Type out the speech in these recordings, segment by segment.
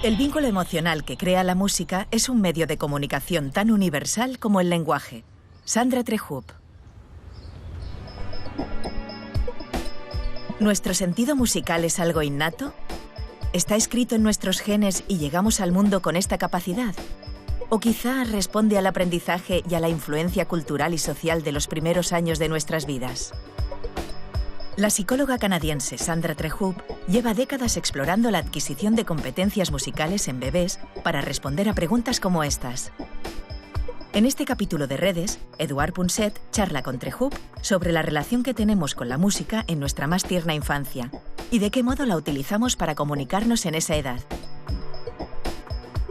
El vínculo emocional que crea la música es un medio de comunicación tan universal como el lenguaje. Sandra Trejub. ¿Nuestro sentido musical es algo innato? ¿Está escrito en nuestros genes y llegamos al mundo con esta capacidad? ¿O quizá responde al aprendizaje y a la influencia cultural y social de los primeros años de nuestras vidas? La psicóloga canadiense Sandra Trejub lleva décadas explorando la adquisición de competencias musicales en bebés para responder a preguntas como estas. En este capítulo de Redes, Eduard Punset charla con Trejub sobre la relación que tenemos con la música en nuestra más tierna infancia y de qué modo la utilizamos para comunicarnos en esa edad.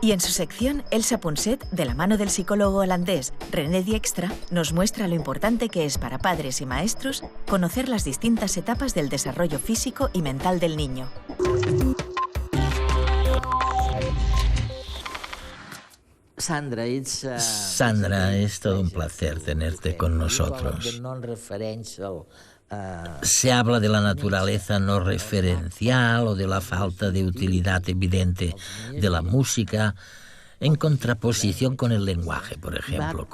Y en su sección, Elsa Punset, de la mano del psicólogo holandés René Dijkstra, nos muestra lo importante que es para padres y maestros conocer las distintas etapas del desarrollo físico y mental del niño. Sandra, es todo un placer tenerte con nosotros. Se habla de la naturaleza no referencial o de la falta de utilidad evidente de la música en contraposición con el lenguaje, por ejemplo.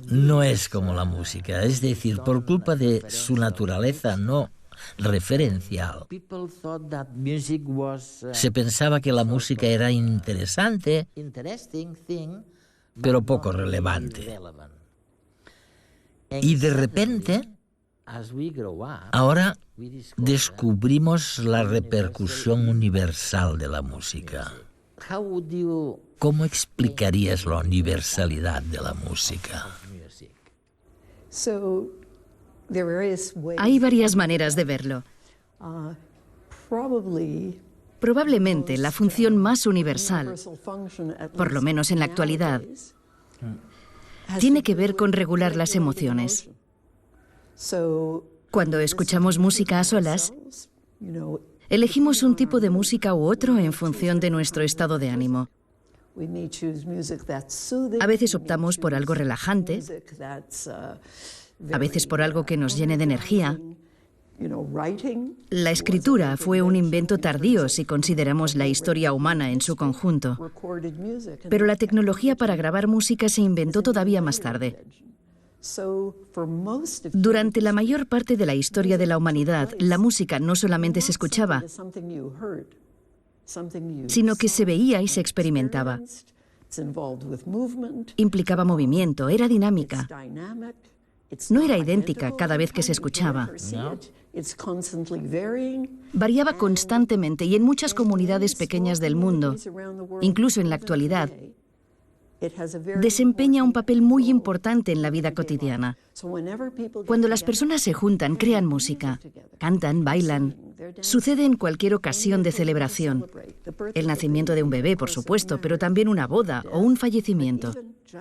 No es como la música, es decir, por culpa de su naturaleza no referencial. Se pensaba que la música era interesante, pero poco relevante. Y de repente, ahora descubrimos la repercusión universal de la música. ¿Cómo explicarías la universalidad de la música? Hay varias maneras de verlo. Probablemente la función más universal, por lo menos en la actualidad, tiene que ver con regular las emociones. Cuando escuchamos música a solas, elegimos un tipo de música u otro en función de nuestro estado de ánimo. A veces optamos por algo relajante, a veces por algo que nos llene de energía. La escritura fue un invento tardío si consideramos la historia humana en su conjunto, pero la tecnología para grabar música se inventó todavía más tarde. Durante la mayor parte de la historia de la humanidad, la música no solamente se escuchaba, sino que se veía y se experimentaba. Implicaba movimiento, era dinámica. No era idéntica cada vez que se escuchaba. Variaba constantemente y en muchas comunidades pequeñas del mundo, incluso en la actualidad, desempeña un papel muy importante en la vida cotidiana. Cuando las personas se juntan, crean música, cantan, bailan. Sucede en cualquier ocasión de celebración. El nacimiento de un bebé, por supuesto, pero también una boda o un fallecimiento.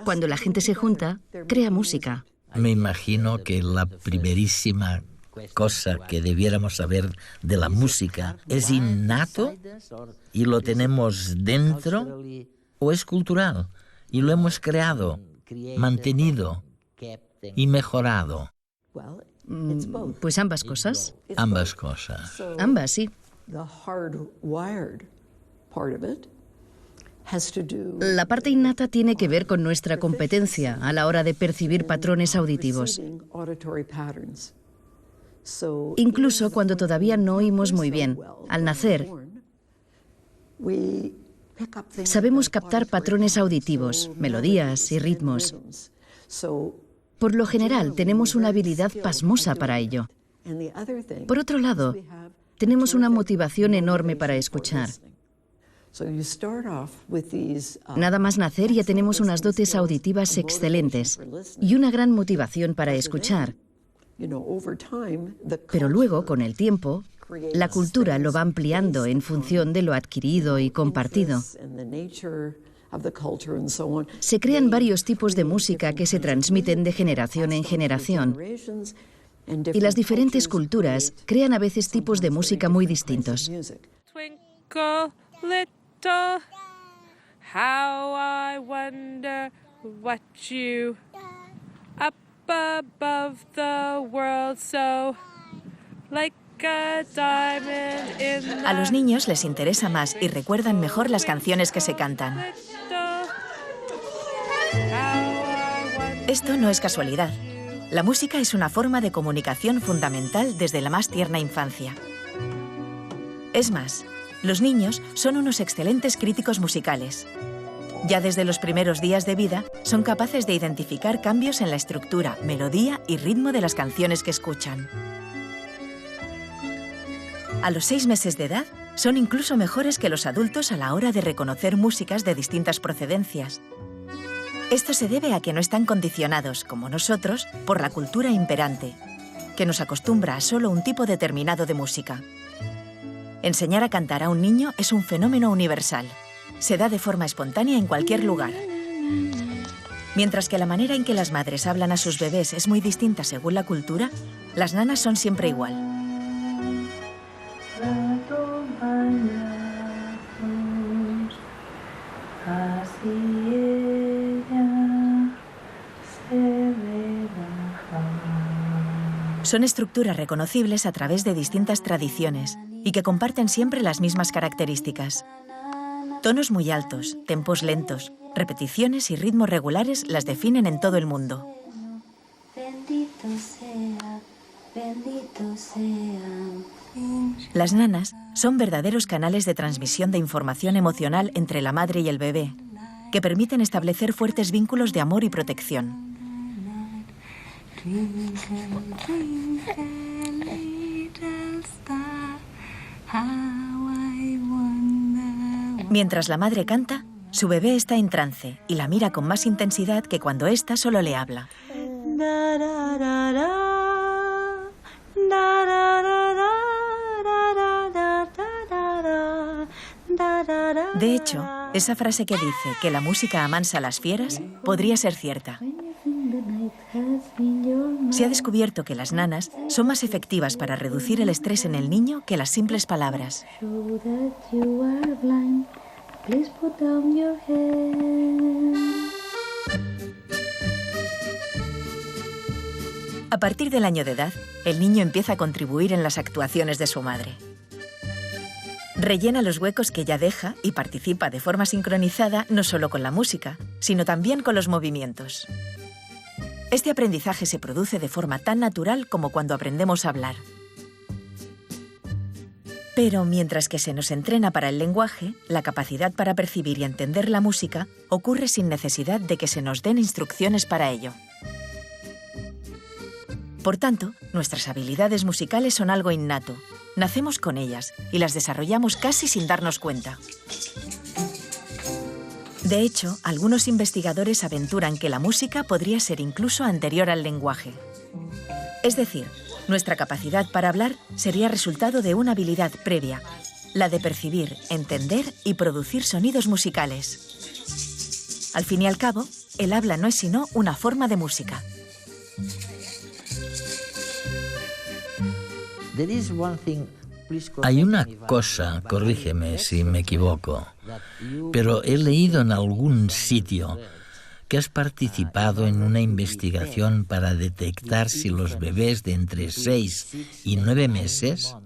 Cuando la gente se junta, crea música. Me imagino que la primerísima cosa que debiéramos saber de la música es innato y lo tenemos dentro o es cultural y lo hemos creado, mantenido y mejorado. Pues ambas cosas. Ambas cosas. Ambas, sí. La parte innata tiene que ver con nuestra competencia a la hora de percibir patrones auditivos. Incluso cuando todavía no oímos muy bien, al nacer, sabemos captar patrones auditivos, melodías y ritmos. Por lo general, tenemos una habilidad pasmosa para ello. Por otro lado, tenemos una motivación enorme para escuchar. Nada más nacer ya tenemos unas dotes auditivas excelentes y una gran motivación para escuchar. Pero luego, con el tiempo, la cultura lo va ampliando en función de lo adquirido y compartido. Se crean varios tipos de música que se transmiten de generación en generación. Y las diferentes culturas crean a veces tipos de música muy distintos. Twinkle, little, how I wonder what you up above the world so like a diamond in A los niños les interesa más y recuerdan mejor las canciones que se cantan. Esto no es casualidad. La música es una forma de comunicación fundamental desde la más tierna infancia. Es más, los niños son unos excelentes críticos musicales. Ya desde los primeros días de vida, son capaces de identificar cambios en la estructura, melodía y ritmo de las canciones que escuchan. A los 6 meses de edad, son incluso mejores que los adultos a la hora de reconocer músicas de distintas procedencias. Esto se debe a que no están condicionados, como nosotros, por la cultura imperante, que nos acostumbra a solo un tipo determinado de música. Enseñar a cantar a un niño es un fenómeno universal. Se da de forma espontánea en cualquier lugar. Mientras que la manera en que las madres hablan a sus bebés es muy distinta según la cultura, las nanas son siempre igual. Son estructuras reconocibles a través de distintas tradiciones y que comparten siempre las mismas características. Tonos muy altos, tempos lentos, repeticiones y ritmos regulares las definen en todo el mundo. Las nanas son verdaderos canales de transmisión de información emocional entre la madre y el bebé, que permiten establecer fuertes vínculos de amor y protección. Mientras la madre canta, su bebé está en trance y la mira con más intensidad que cuando ésta solo le habla. De hecho, esa frase que dice que la música amansa a las fieras podría ser cierta. Se ha descubierto que las nanas son más efectivas para reducir el estrés en el niño que las simples palabras. A partir del año de edad, el niño empieza a contribuir en las actuaciones de su madre. Rellena los huecos que ella deja y participa de forma sincronizada no solo con la música, sino también con los movimientos. Este aprendizaje se produce de forma tan natural como cuando aprendemos a hablar. Pero mientras que se nos entrena para el lenguaje, la capacidad para percibir y entender la música ocurre sin necesidad de que se nos den instrucciones para ello. Por tanto, nuestras habilidades musicales son algo innato. Nacemos con ellas y las desarrollamos casi sin darnos cuenta. De hecho, algunos investigadores aventuran que la música podría ser incluso anterior al lenguaje. Es decir, nuestra capacidad para hablar sería resultado de una habilidad previa, la de percibir, entender y producir sonidos musicales. Al fin y al cabo, el habla no es sino una forma de música. Hay una cosa, corrígeme si me equivoco, pero he leído en algún sitio que has participado en una investigación para detectar si los bebés de entre 6 y 9 meses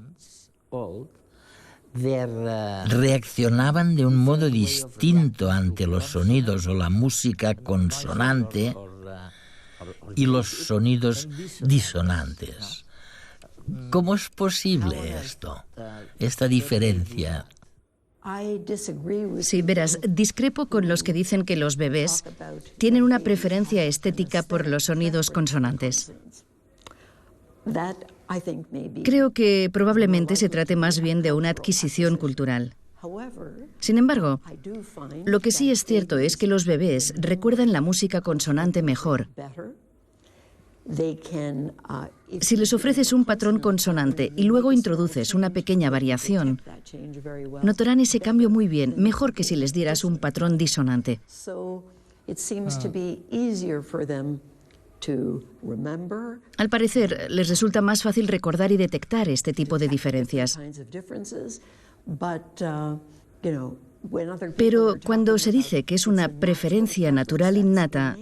reaccionaban de un modo distinto ante los sonidos o la música consonante y los sonidos disonantes. ¿Cómo es posible esto, esta diferencia? Sí, verás, discrepo con los que dicen que los bebés tienen una preferencia estética por los sonidos consonantes. Creo que probablemente se trate más bien de una adquisición cultural. Sin embargo, lo que sí es cierto es que los bebés recuerdan la música consonante mejor. Si les ofreces un patrón consonante y luego introduces una pequeña variación, notarán ese cambio muy bien, mejor que si les dieras un patrón disonante. Al parecer, les resulta más fácil recordar y detectar este tipo de diferencias. Pero cuando se dice que es una preferencia natural innata,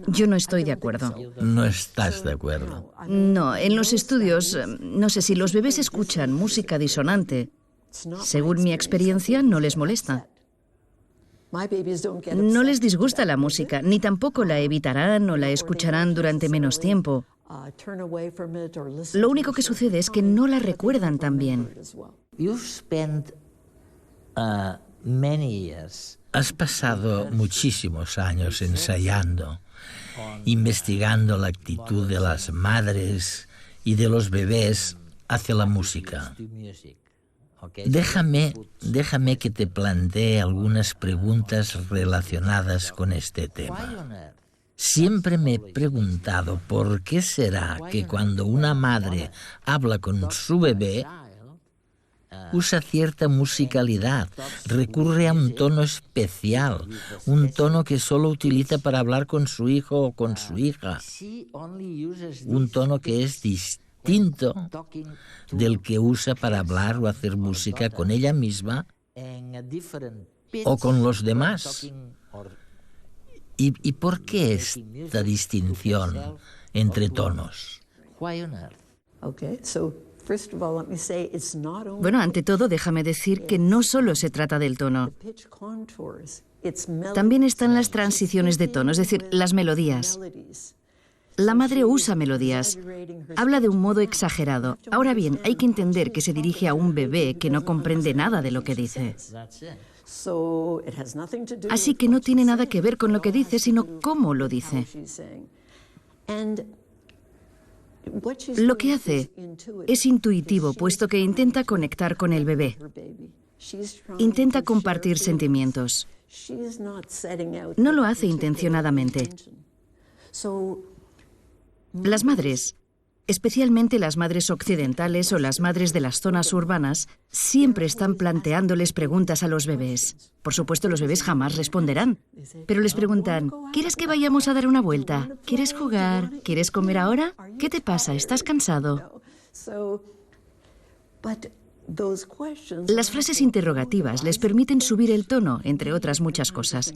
Yo no estoy de acuerdo. No estás de acuerdo. No, en los estudios, no sé si los bebés escuchan música disonante. Según mi experiencia, no les molesta. No les disgusta la música, ni tampoco la evitarán o la escucharán durante menos tiempo. Lo único que sucede es que no la recuerdan tan bien. Has pasado muchísimos años ensayando, investigando la actitud de las madres y de los bebés hacia la música. Déjame que te plantee algunas preguntas relacionadas con este tema. Siempre me he preguntado por qué será que cuando una madre habla con su bebé, usa cierta musicalidad, recurre a un tono especial, un tono que solo utiliza para hablar con su hijo o con su hija, un tono que es distinto del que usa para hablar o hacer música con ella misma o con los demás. ¿Y por qué esta distinción entre tonos? Bueno, ante todo, déjame decir que no solo se trata del tono. También están las transiciones de tono, es decir, las melodías. La madre usa melodías, habla de un modo exagerado. Ahora bien, hay que entender que se dirige a un bebé que no comprende nada de lo que dice. Así que no tiene nada que ver con lo que dice, sino cómo lo dice. Lo que hace es intuitivo, puesto que intenta conectar con el bebé. Intenta compartir sentimientos. No lo hace intencionadamente. Las madres, especialmente las madres occidentales o las madres de las zonas urbanas, siempre están planteándoles preguntas a los bebés. Por supuesto, los bebés jamás responderán, pero les preguntan: ¿quieres que vayamos a dar una vuelta? ¿Quieres jugar? ¿Quieres comer ahora? ¿Qué te pasa? ¿Estás cansado? Las frases interrogativas les permiten subir el tono, entre otras muchas cosas.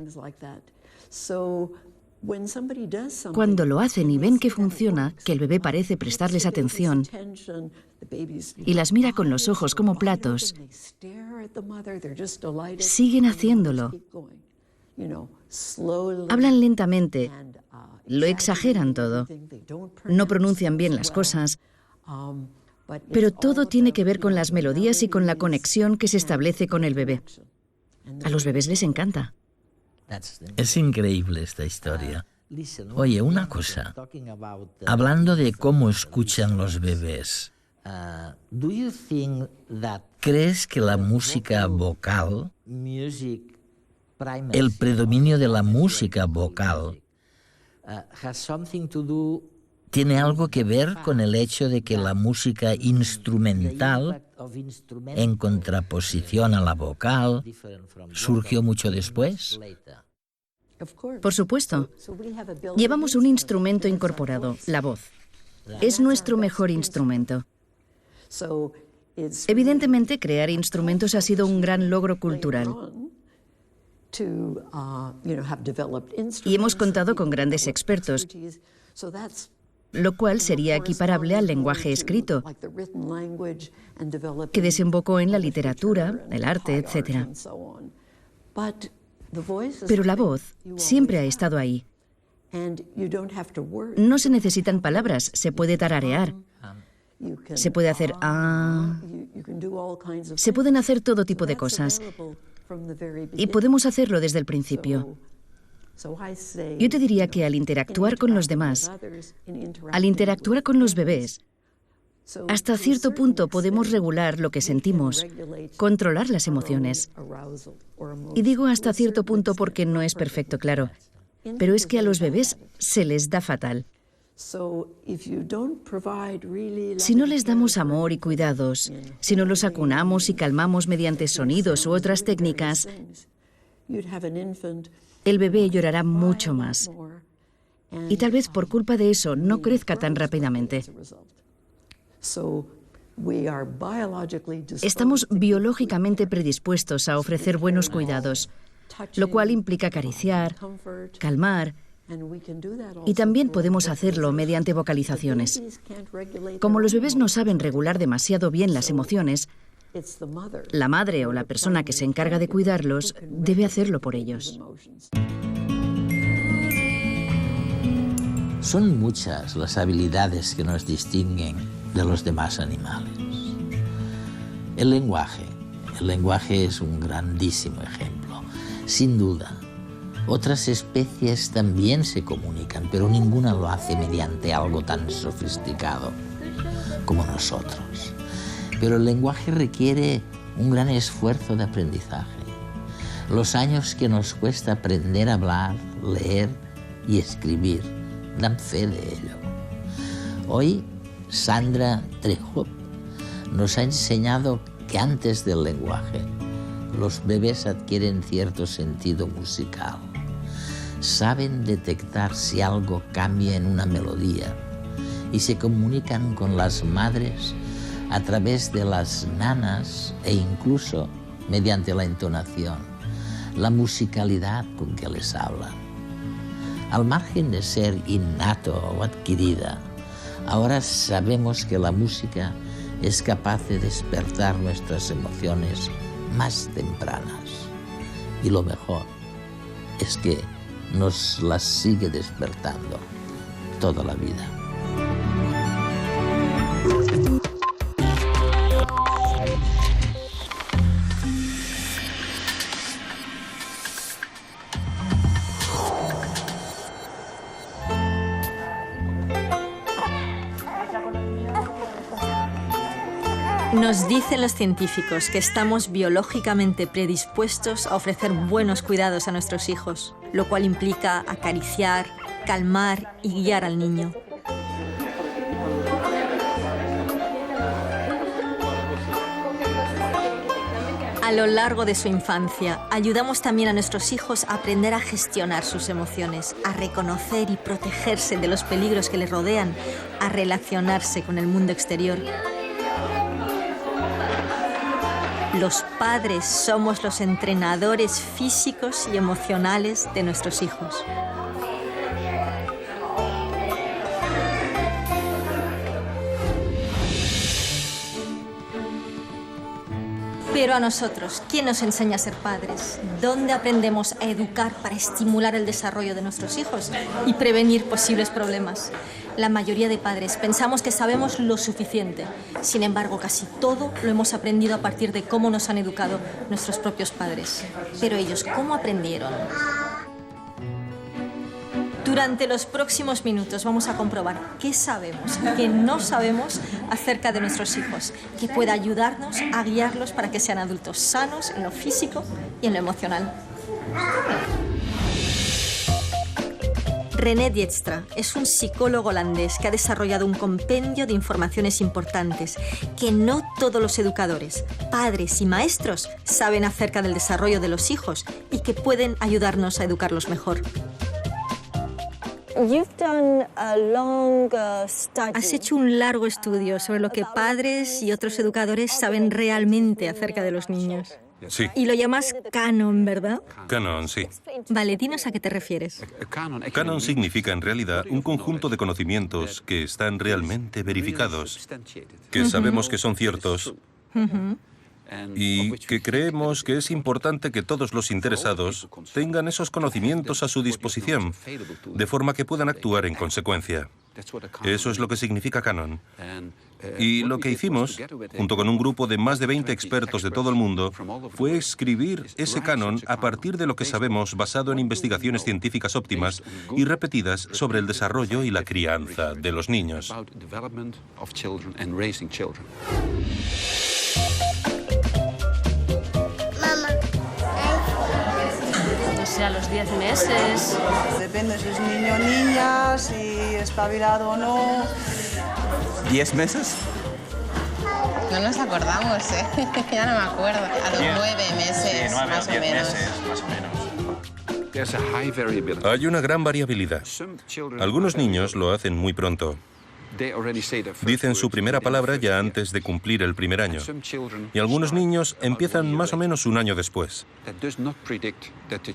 Cuando lo hacen y ven que funciona, que el bebé parece prestarles atención y las mira con los ojos como platos, siguen haciéndolo. Hablan lentamente, lo exageran todo, no pronuncian bien las cosas, pero todo tiene que ver con las melodías y con la conexión que se establece con el bebé. A los bebés les encanta. Es increíble esta historia. Oye, una cosa. Hablando de cómo escuchan los bebés, ¿crees que la música vocal, el predominio de la música vocal, tiene algo que ver con el hecho de que la música instrumental, en contraposición a la vocal, surgió mucho después? Por supuesto. Llevamos un instrumento incorporado, la voz. Es nuestro mejor instrumento. Evidentemente, crear instrumentos ha sido un gran logro cultural. Y hemos contado con grandes expertos, lo cual sería equiparable al lenguaje escrito, que desembocó en la literatura, el arte, etc. Pero la voz siempre ha estado ahí. No se necesitan palabras, se puede tararear. Se puede hacer se pueden hacer todo tipo de cosas. Y podemos hacerlo desde el principio. Yo te diría que al interactuar con los demás, al interactuar con los bebés, hasta cierto punto podemos regular lo que sentimos, controlar las emociones. Y digo hasta cierto punto porque no es perfecto, claro. Pero es que a los bebés se les da fatal. Si no les damos amor y cuidados, si no los acunamos y calmamos mediante sonidos u otras técnicas, el bebé llorará mucho más. Y tal vez por culpa de eso no crezca tan rápidamente. Estamos biológicamente predispuestos a ofrecer buenos cuidados, lo cual implica acariciar, calmar Y también podemos hacerlo mediante vocalizaciones. Como los bebés no saben regular demasiado bien las emociones, la madre o la persona que se encarga de cuidarlos debe hacerlo por ellos. Son muchas las habilidades que nos distinguen de los demás animales. El lenguaje es un grandísimo ejemplo, sin duda. Otras especies también se comunican, pero ninguna lo hace mediante algo tan sofisticado como nosotros. Pero el lenguaje requiere un gran esfuerzo de aprendizaje. Los años que nos cuesta aprender a hablar, leer y escribir dan fe de ello. Hoy, Sandra Trejob nos ha enseñado que antes del lenguaje, los bebés adquieren cierto sentido musical. Saben detectar si algo cambia en una melodía y se comunican con las madres a través de las nanas e incluso mediante la entonación, la musicalidad con que les hablan. Al margen de ser innato o adquirida, ahora sabemos que la música es capaz de despertar nuestras emociones más tempranas. Y lo mejor es que nos las sigue despertando toda la vida. Nos dicen los científicos que estamos biológicamente predispuestos a ofrecer buenos cuidados a nuestros hijos, lo cual implica acariciar, calmar y guiar al niño. A lo largo de su infancia, ayudamos también a nuestros hijos a aprender a gestionar sus emociones, a reconocer y protegerse de los peligros que les rodean, a relacionarse con el mundo exterior. Los padres somos los entrenadores físicos y emocionales de nuestros hijos. Pero a nosotros, ¿quién nos enseña a ser padres? ¿Dónde aprendemos a educar para estimular el desarrollo de nuestros hijos y prevenir posibles problemas? La mayoría de padres pensamos que sabemos lo suficiente. Sin embargo, casi todo lo hemos aprendido a partir de cómo nos han educado nuestros propios padres. Pero ellos, ¿cómo aprendieron? Durante los próximos minutos vamos a comprobar qué sabemos y qué no sabemos acerca de nuestros hijos, que pueda ayudarnos a guiarlos para que sean adultos sanos en lo físico y en lo emocional. René Dijkstra es un psicólogo holandés que ha desarrollado un compendio de informaciones importantes que no todos los educadores, padres y maestros saben acerca del desarrollo de los hijos y que pueden ayudarnos a educarlos mejor. Has hecho un largo estudio sobre lo que padres y otros educadores saben realmente acerca de los niños. Sí. Y lo llamas canon, ¿verdad? Canon, sí. Vale, dinos a qué te refieres. Canon significa en realidad un conjunto de conocimientos que están realmente verificados, que sabemos que son ciertos y que creemos que es importante que todos los interesados tengan esos conocimientos a su disposición, de forma que puedan actuar en consecuencia. Eso es lo que significa canon. Y lo que hicimos, junto con un grupo de más de 20 expertos de todo el mundo, fue escribir ese canon a partir de lo que sabemos basado en investigaciones científicas óptimas y repetidas sobre el desarrollo y la crianza de los niños. A los 10 meses. Depende si es niño o niña, si es espabilado o no. ¿10 meses? No nos acordamos, ¿eh? Ya no me acuerdo. A los 9 meses, sí, más o menos. Hay una gran variabilidad. Algunos niños lo hacen muy pronto. Dicen su primera palabra ya antes de cumplir el primer año. Y algunos niños empiezan más o menos un año después.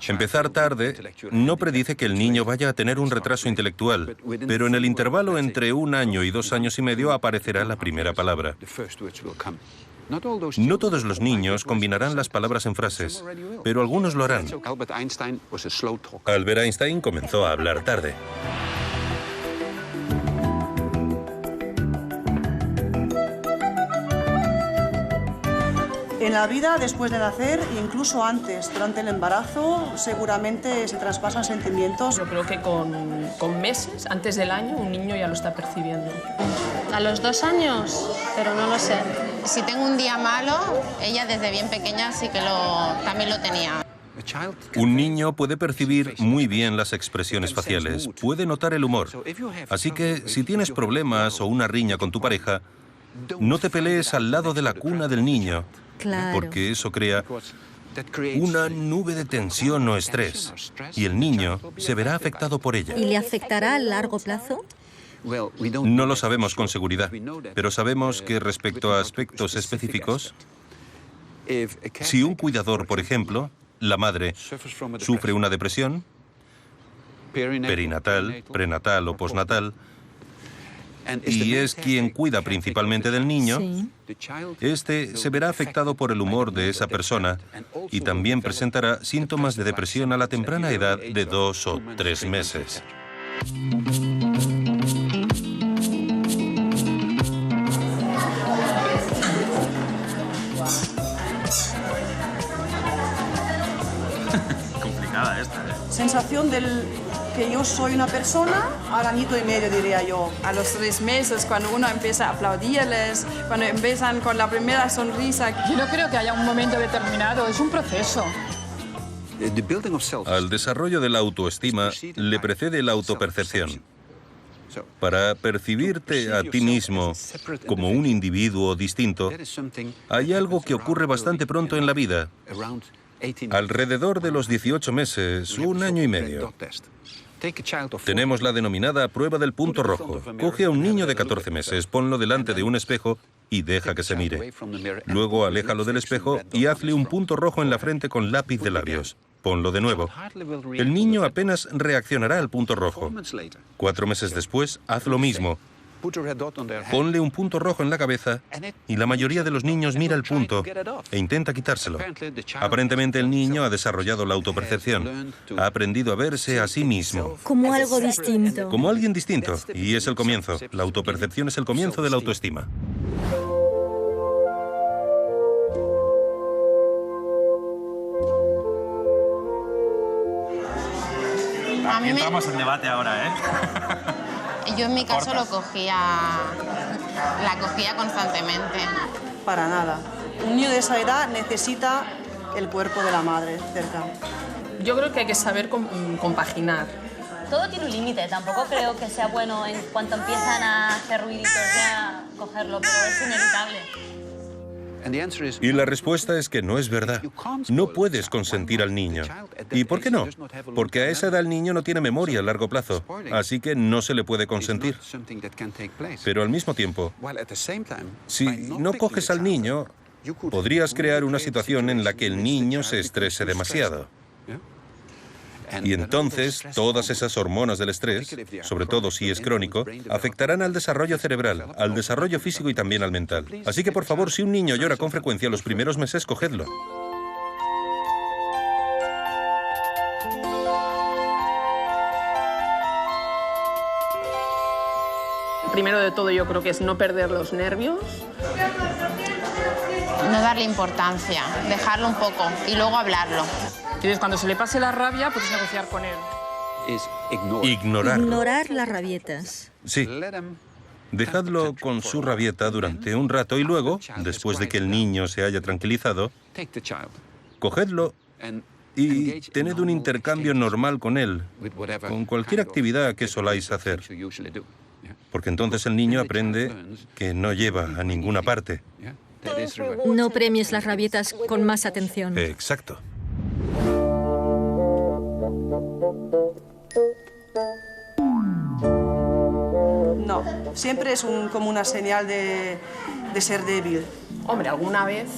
Empezar tarde no predice que el niño vaya a tener un retraso intelectual, pero en el intervalo entre 1 año y 2 años y medio aparecerá la primera palabra. No todos los niños combinarán las palabras en frases, pero algunos lo harán. Albert Einstein comenzó a hablar tarde. En la vida, después de nacer, incluso antes, durante el embarazo, seguramente se traspasan sentimientos. Yo creo que con meses, antes del año, un niño ya lo está percibiendo. A los 2 años, pero no lo sé. Si tengo un día malo, ella desde bien pequeña sí que también lo tenía. Un niño puede percibir muy bien las expresiones faciales, puede notar el humor. Así que si tienes problemas o una riña con tu pareja, no te pelees al lado de la cuna del niño, porque eso crea una nube de tensión o estrés, y el niño se verá afectado por ella. ¿Y le afectará a largo plazo? No lo sabemos con seguridad, pero sabemos que respecto a aspectos específicos, si un cuidador, por ejemplo, la madre, sufre una depresión, perinatal, prenatal o postnatal, y es quien cuida principalmente del niño, este se verá afectado por el humor de esa persona y también presentará síntomas de depresión a la temprana edad de 2 o 3 meses. Complicada esta, ¿eh? Sensación que yo soy una persona al añito y medio, diría yo. A los 3 meses, cuando uno empieza a aplaudirles, cuando empiezan con la primera sonrisa. Yo no creo que haya un momento determinado, es un proceso. Al desarrollo de la autoestima le precede la autopercepción. Para percibirte a ti mismo como un individuo distinto, hay algo que ocurre bastante pronto en la vida, alrededor de los 18 meses, 1 año y medio. Tenemos la denominada prueba del punto rojo. Coge a un niño de 14 meses, ponlo delante de un espejo y deja que se mire. Luego aléjalo del espejo y hazle un punto rojo en la frente con lápiz de labios. Ponlo de nuevo. El niño apenas reaccionará al punto rojo. 4 meses después, haz lo mismo. Ponle un punto rojo en la cabeza y la mayoría de los niños mira el punto e intenta quitárselo. Aparentemente el niño ha desarrollado la autopercepción, ha aprendido a verse a sí mismo. Como algo distinto. Como alguien distinto, y es el comienzo. La autopercepción es el comienzo de la autoestima. Aquí entramos en debate ahora, ¿eh? Yo en mi caso la cogía constantemente. Para nada. Un niño de esa edad necesita el cuerpo de la madre cerca. Yo creo que hay que saber compaginar. Todo tiene un límite, tampoco creo que sea bueno en cuanto empiezan a hacer ruiditos ya cogerlo, pero es inevitable. Y la respuesta es que no es verdad. No puedes consentir al niño. ¿Y por qué no? Porque a esa edad el niño no tiene memoria a largo plazo, así que no se le puede consentir. Pero al mismo tiempo, si no coges al niño, podrías crear una situación en la que el niño se estrese demasiado. Y entonces, todas esas hormonas del estrés, sobre todo si es crónico, afectarán al desarrollo cerebral, al desarrollo físico y también al mental. Así que, por favor, si un niño llora con frecuencia los primeros meses, cogedlo. Primero de todo, yo creo que es no perder los nervios. No darle importancia, dejarlo un poco y luego hablarlo. Entonces, cuando se le pase la rabia, puedes negociar con él. Ignorarlo. Ignorar las rabietas. Sí. Dejadlo con su rabieta durante un rato y luego, después de que el niño se haya tranquilizado, cogedlo y tened un intercambio normal con él, con cualquier actividad que soláis hacer. Porque entonces el niño aprende que no lleva a ninguna parte. No premies las rabietas con más atención. Exacto. No, siempre es como una señal de ser débil. Hombre, alguna vez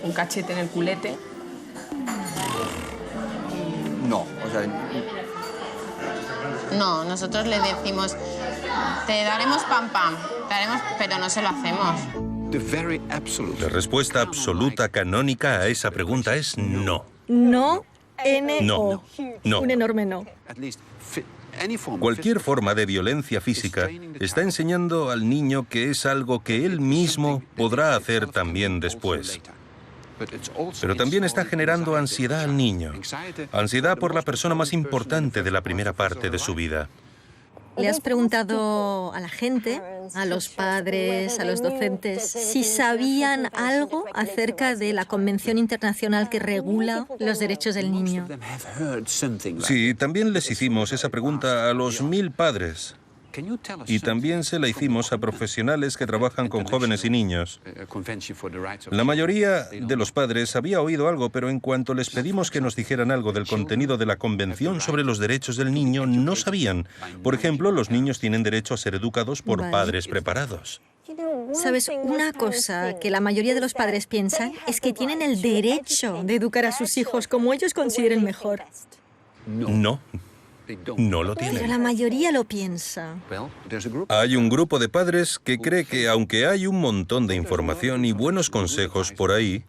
un cachete en el culete. No, o sea... No, nosotros le decimos, te daremos pam pam, pero no se lo hacemos. La respuesta absoluta canónica a esa pregunta es no. No, N-O. No. Un enorme no. Cualquier forma de violencia física está enseñando al niño que es algo que él mismo podrá hacer también después. Pero también está generando ansiedad al niño. Ansiedad por la persona más importante de la primera parte de su vida. ¿Le has preguntado a la gente, a los padres, a los docentes, si sabían algo acerca de la Convención Internacional que regula los derechos del niño? Sí, también les hicimos esa pregunta a los 1000 padres. Y también se la hicimos a profesionales que trabajan con jóvenes y niños. La mayoría de los padres había oído algo, pero en cuanto les pedimos que nos dijeran algo del contenido de la Convención sobre los Derechos del Niño, no sabían. Por ejemplo, los niños tienen derecho a ser educados por padres preparados. ¿Sabes? Una cosa que la mayoría de los padres piensan es que tienen el derecho de educar a sus hijos como ellos consideren mejor. No. No lo tienen. Pero la mayoría lo piensa. Hay un grupo de padres que cree que aunque hay un montón de información y buenos consejos por ahí,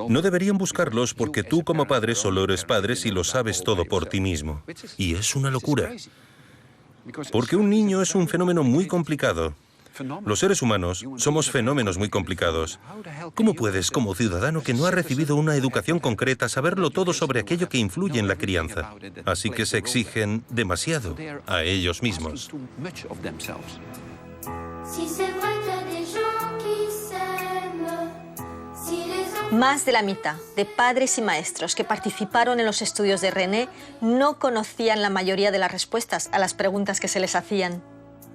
no deberían buscarlos porque tú como padre solo eres padre si lo sabes todo por ti mismo. Y es una locura. Porque un niño es un fenómeno muy complicado. Los seres humanos somos fenómenos muy complicados. ¿Cómo puedes, como ciudadano que no ha recibido una educación concreta, saberlo todo sobre aquello que influye en la crianza? Así que se exigen demasiado a ellos mismos. Más de la mitad de padres y maestros que participaron en los estudios de René no conocían la mayoría de las respuestas a las preguntas que se les hacían.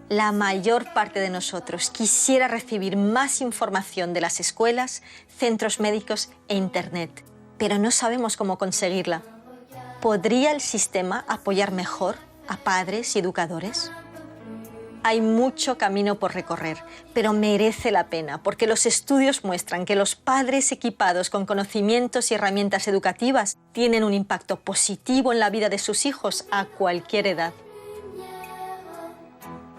La mayor parte de nosotros quisiera recibir más información de las escuelas, centros médicos e Internet, pero no sabemos cómo conseguirla. ¿Podría el sistema apoyar mejor a padres y educadores? Hay mucho camino por recorrer, pero merece la pena, porque los estudios muestran que los padres equipados con conocimientos y herramientas educativas tienen un impacto positivo en la vida de sus hijos a cualquier edad.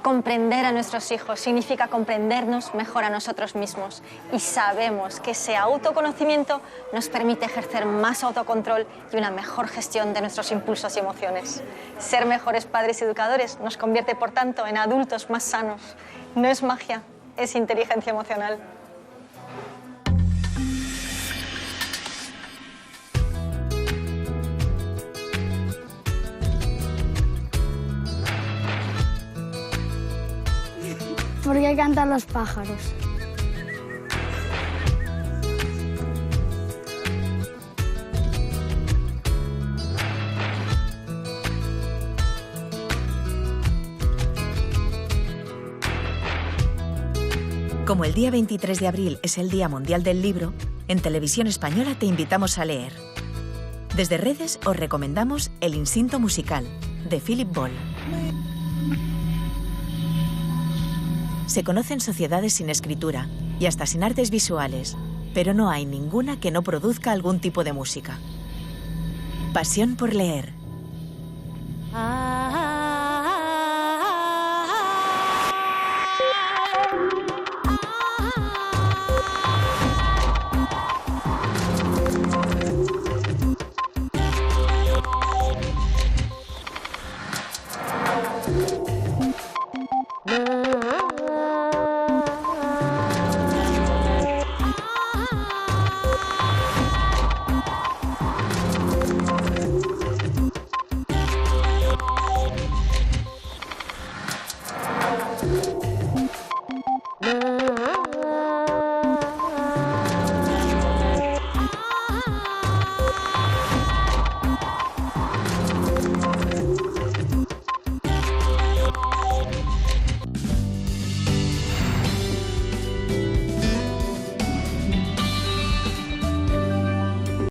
Comprender a nuestros hijos significa comprendernos mejor a nosotros mismos y sabemos que ese autoconocimiento nos permite ejercer más autocontrol y una mejor gestión de nuestros impulsos y emociones. Ser mejores padres y educadores nos convierte, por tanto, en adultos más sanos. No es magia, es inteligencia emocional. ¿Por qué cantan los pájaros? Como el día 23 de abril es el Día Mundial del Libro, en Televisión Española te invitamos a leer. Desde redes os recomendamos El instinto musical, de Philip Ball. Se conocen sociedades sin escritura y hasta sin artes visuales, pero no hay ninguna que no produzca algún tipo de música. Pasión por leer.